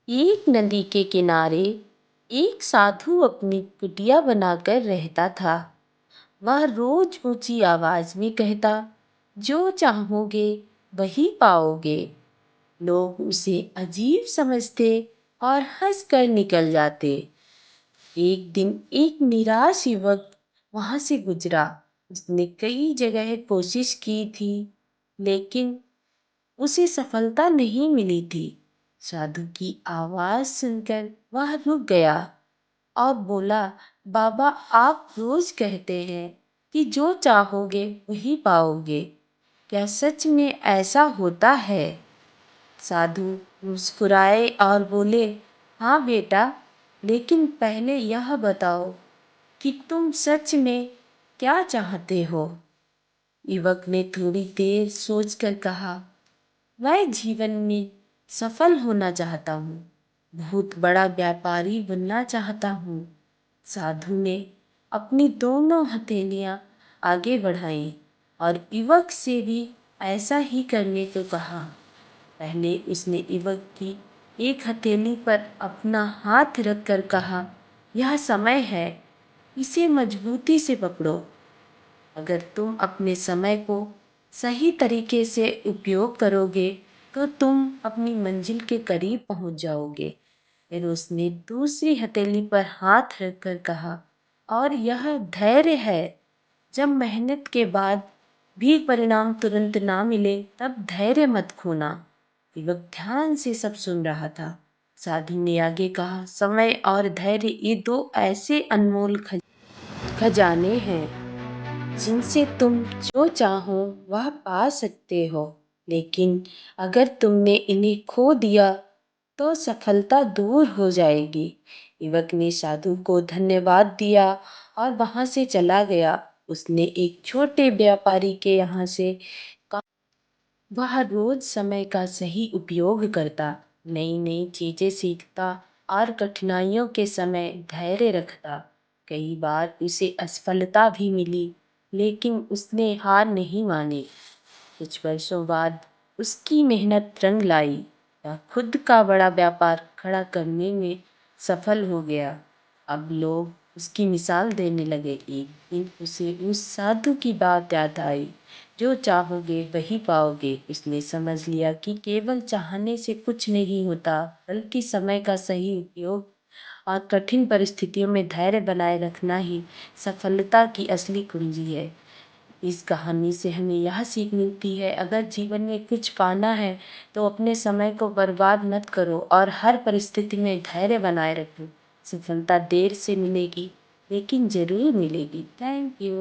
एक नदी के किनारे एक साधु अपनी कुटिया बनाकर रहता था। वह रोज ऊंची आवाज में कहता, जो चाहोगे वही पाओगे। लोग उसे अजीब समझते और हंसकर निकल जाते। एक दिन एक निराश युवक वहां से गुजरा। उसने कई जगह कोशिश की थी, लेकिन उसे सफलता नहीं मिली थी। साधु की आवाज सुनकर वह रुक गया और बोला, बाबा, आप रोज कहते हैं कि जो चाहोगे वही पाओगे। क्या सच में ऐसा होता है? साधु मुस्कुराए और बोले, हाँ बेटा, लेकिन पहले यह बताओ कि तुम सच में क्या चाहते हो। युवक ने थोड़ी देर सोचकर कहा, मैं जीवन में सफल होना चाहता हूँ, बहुत बड़ा व्यापारी बनना चाहता हूँ। साधु ने अपनी दोनों हथेलियां आगे बढ़ाई और युवक से भी ऐसा ही करने को कहा। पहले उसने युवक की एक हथेली पर अपना हाथ रखकर कहा, यह समय है, इसे मजबूती से पकड़ो। अगर तुम अपने समय को सही तरीके से उपयोग करोगे तो तुम अपनी मंजिल के करीब पहुंच जाओगे। फिर उसने दूसरी हथेली पर हाथ रखकर कहा, और यह धैर्य है। जब मेहनत के बाद भी परिणाम तुरंत ना मिले तब धैर्य मत खोना। युवक ध्यान से सब सुन रहा था। साधु ने आगे कहा, समय और धैर्य ये दो ऐसे अनमोल खजाने हैं जिनसे तुम जो चाहो वह पा सकते हो, लेकिन अगर तुमने इन्हें खो दिया तो सफलता दूर हो जाएगी। युवक ने साधु को धन्यवाद दिया और वहां से चला गया। उसने एक छोटे व्यापारी के यहाँ से कहा, वह रोज समय का सही उपयोग करता, नई नई चीजें सीखता और कठिनाइयों के समय धैर्य रखता। कई बार उसे असफलता भी मिली, लेकिन उसने हार नहीं मानी। कुछ वर्षों बाद उसकी मेहनत रंग लाई। वह खुद का बड़ा व्यापार खड़ा करने में सफल हो गया। अब लोग उसकी मिसाल देने लगे। एक दिन उसे उस साधु की बात याद आई, जो चाहोगे वही पाओगे। उसने समझ लिया कि केवल चाहने से कुछ नहीं होता, बल्कि समय का सही उपयोग और कठिन परिस्थितियों में धैर्य बनाए रखना ही सफलता की असली कुंजी है। इस कहानी से हमें यह सीख मिलती है, अगर जीवन में कुछ पाना है तो अपने समय को बर्बाद मत करो और हर परिस्थिति में धैर्य बनाए रखो। सफलता देर से मिलेगी, लेकिन जरूर मिलेगी। Thank you.